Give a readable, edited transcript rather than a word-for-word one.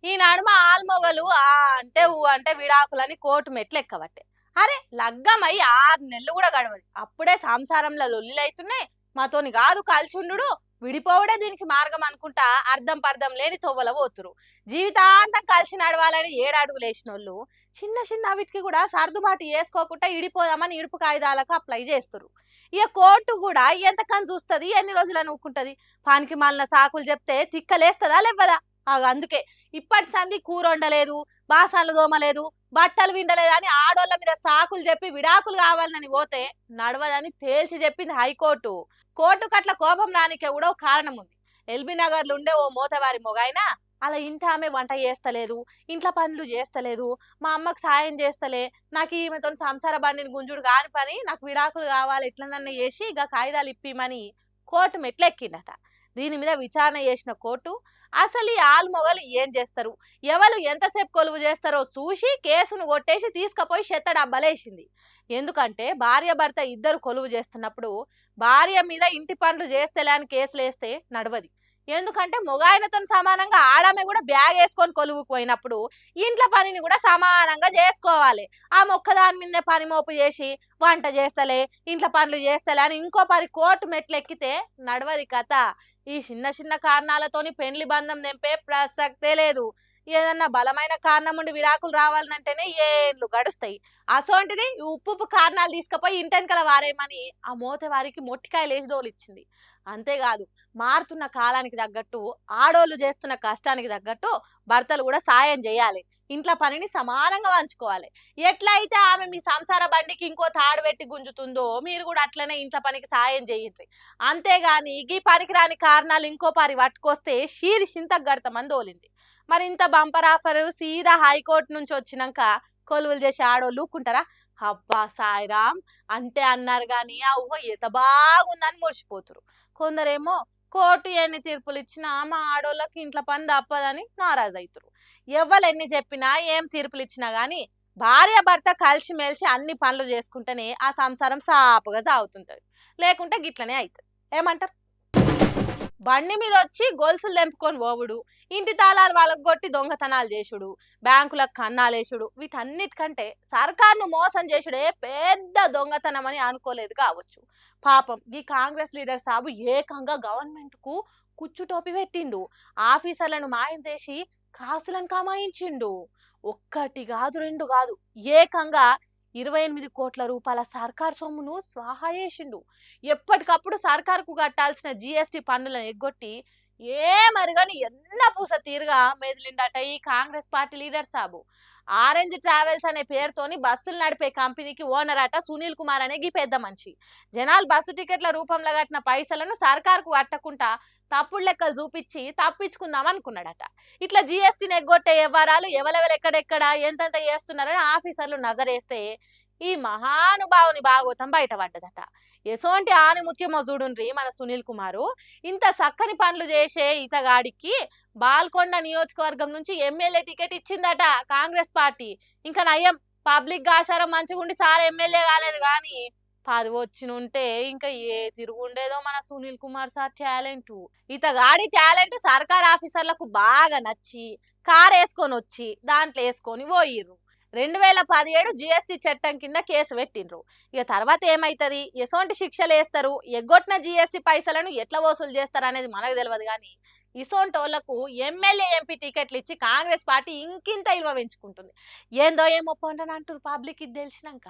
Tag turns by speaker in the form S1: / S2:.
S1: ఈ నడుమ ఆల్మొగలు అంటే ఊ అంటే విడాకులని కోర్టు మెట్లు ఎక్కబట్టే. అరే లగ్గమై 6 నెలలు కూడా గడవదు అప్పుడే సంసారంలో లొల్లిలైతున్నాయి. మాతోని కాదు కలిసుండు, విడిపోవడే దీనికి మార్గం అనుకుంటా అర్థం పర్థం లేని తొవ్వల పోతురు. జీవితాంతం కలిసి నడవాలని 7 అడుగులు వేసినోళ్ళు చిన్న చిన్న వీటికి కూడా సర్దుబాటు చేసుకోకుండా ఇడిపోదామని ఇడుపు కాయిదాలకు అప్లై చేస్తురు. ఇక కోర్టు కూడా ఎంతకని చూస్తుంది, ఎన్ని రోజులని ఊకుంటది. పానికి మాలిన సాకులు చెప్తే తిక్కలేస్తుందా లేవ్వదా? అందుకే ఇప్పటి సంది కూర వండలేదు, బాసాలు దోమలేదు, బట్టలు విండలేదు అని ఆడోళ్ళ మీద సాకులు చెప్పి విడాకులు కావాలని పోతే నడవదని తేల్చి చెప్పింది హైకోర్టు. కోర్టుకు అట్లా కోపం రానికే కూడా ఒక కారణం ఉంది. ఎల్బీ నగర్లో ఉండే ఓ మోతవారి మొగైనా అలా ఇంటి ఆమె వంట చేస్తలేదు, ఇంట్లో పనులు చేస్తలేదు, మా అమ్మకు సాయం చేస్తలే, నాకు ఈమెతో సంసార బండిని గుంజుడు కాని పని, నాకు విడాకులు కావాలి ఎట్లనన్నా చేసి ఇక కాయిదాలు ఇప్పిమని కోర్టు మెట్లెక్కిందట. దీని మీద విచారణ చేసిన కోర్టు అసలు ఈ ఆల్మొగలు ఏం చేస్తారు, ఎవరు ఎంతసేపు కొలువు చేస్తారో చూసి కేసును కొట్టేసి తీసుకుపోయి చెత్త డబ్బలేసింది. ఎందుకంటే భార్య భర్త ఇద్దరు కొలువు చేస్తున్నప్పుడు భార్య మీద ఇంటి పనులు చేస్తేలే అని కేసులు వేస్తే నడవది. ఎందుకంటే మొగాయనతో సమానంగా ఆడమే కూడా బ్యాగ్ వేసుకొని కొలువుకు పోయినప్పుడు ఇంట్లో పనిని కూడా సమానంగా చేసుకోవాలి. ఆ మొక్కదాని మీదే పని మోపు చేసి వంట చేస్తలే, ఇంట్లో పనులు చేస్తలే అని ఇంకో పని కోర్టు మెట్లు ఎక్కితే నడవది కథ. ఈ చిన్న చిన్న కారణాలతోని పెండ్లి బంధం తెంపే ప్రసక్తే లేదు. ఏదన్నా బలమైన కారణం ఉండి విడాకులు రావాలంటేనే ఏళ్ళు గడుస్తాయి. అసోంటిది ఉప్పు కారణాలు తీసుకుపోయి ఇంటెనకల వారేమని ఆ మోత వారికి మొట్టికాయలు వేసి దోలిచ్చింది. అంతేకాదు మారుతున్న కాలానికి తగ్గట్టు ఆడోళ్ళు చేస్తున్న కష్టానికి తగ్గట్టు భర్తలు కూడా సాయం చేయాలి, ఇంట్లో పనిని సమానంగా పంచుకోవాలి. ఎట్లయితే ఆమె మీ సంసార బండికి ఇంకో తాడు పెట్టి గుంజుతుందో మీరు కూడా అట్లనే ఇంట్లో పనికి సాయం చేయండి. అంతేగాని ఈ పనికిరాని కారణాలు ఇంకో పారి పట్టుకొస్తే షీరి చింతకు గడతామని దోలింది. మరి ఇంత బంపర్ ఆఫర్ సీదా హైకోర్టు నుంచి వచ్చినాక కొలువులు చేసి ఆడోళ్ళు ఊకుంటారా? అబ్బా సాయిరామ్ అంటే అన్నారు కానీ ఆ ఊహ ఎంత బాగుందని మురిసిపోతురు. కొందరేమో కోర్టు ఎన్ని తీర్పులు ఇచ్చినా మా ఆడోళ్ళకి ఇంట్లో పని తప్పదని నారాజు అవుతారు. ఎవ్వరు ఎన్ని చెప్పినా ఏం తీర్పులు ఇచ్చినా గానీ భార్య భర్త కలిసిమెలిసి అన్ని పనులు చేసుకుంటేనే ఆ సంసారం సాపుగా సాగుతుంటది, లేకుంటే గిట్లనే అవుతుంది. ఏమంటారు? బండి మీద వచ్చి గొలుసులు తెంపుకొని పోవుడు, ఇంటి తాళాలు వాళ్ళకు కొట్టి దొంగతనాలు చేసుడు, బ్యాంకులకు కన్నాలేసుడు, వీటన్నిటికంటే సర్కార్ను మోసం చేసుడే పెద్ద దొంగతనం అని అనుకోలేదు కావచ్చు. పాపం ఈ కాంగ్రెస్ లీడర్ సాబు ఏకంగా గవర్నమెంట్ కు కుచ్చుటోపి పెట్టిండు. ఆఫీసర్లను మాయం చేసి కాసులను కమాయించిండు. ఒక్కటి కాదు రెండు కాదు, ఏకంగా 28 కోట్ల రూపాయల సర్కార్ సొమ్మును స్వాహా చేసిండు. ఎప్పటికప్పుడు సర్కారుకు కట్టాల్సిన జిఎస్టి పన్నులను ఎగ్గొట్టి మరిగాని ఎన్న పూస తీరుగా మెదిలిండట ఈ కాంగ్రెస్ పార్టీ లీడర్ సాబు. ఆరెంజ్ ట్రావెల్స్ అనే పేరుతోని బస్సులు నడిపే కంపెనీకి ఓనర్ అట సునీల్ కుమార్ అనే పెద్ద మనిషి. జనాలు బస్సు టికెట్ల రూపంలో కట్టిన పైసలను సర్కారుకు కట్టకుండా తప్పుడు లెక్కలు చూపించి తప్పించుకుందాం అనుకున్నాడట. ఇట్లా జిఎస్టీని ఎగ్గొట్టే వ్యవహారాలు ఎవరెవరు ఎక్కడెక్కడ ఎంతెంత చేస్తున్నారని ఆఫీసర్లు నజరేస్తే ఈ మహానుభావుని భాగవతం బయటపడ్డదట. ఎసోంటి ఆని ముత్యమో చూడుండ్రి మన సునీల్ కుమారు. ఇంత చక్కని పనులు చేసే ఇతగాడికి బాల్కొండ నియోజకవర్గం నుంచి ఎమ్మెల్యే టికెట్ ఇచ్చిందట కాంగ్రెస్ పార్టీ. ఇంకా నయం పబ్లిక్ ఆచారం మంచిగుండి సార్ ఎమ్మెల్యే కాలేదు కానీ 10 వచ్చినుంటే ఇంకా ఏ తిరుగుండేదో మన సునీల్ కుమార్ సార్ టాలెంట్. ఇతగాడి టాలెంట్ సర్కార్ ఆఫీసర్లకు బాగా నచ్చి కార్ వేసుకొని వచ్చి దాంట్లో వేసుకొని పోయిర్రు. 2017 జిఎస్టీ చట్టం కింద కేసు పెట్టిండ్రు. ఇక తర్వాత ఏమైతుంది, ఎసోంటి శిక్షలు వేస్తారు, ఎగ్గొట్టిన జిఎస్టీ పైసలను ఎట్లా వసూలు చేస్తారు అనేది మనకు తెలియదు. కానీ ఇసోంటోళ్లకు ఎమ్మెల్యే ఎంపీ టికెట్లు ఇచ్చి కాంగ్రెస్ పార్టీ ఇంకింత ఇల్వ పెంచుకుంటుంది. ఏందో ఏమో పొండనంటారు పబ్లిక్ ఇది తెలిసినాక.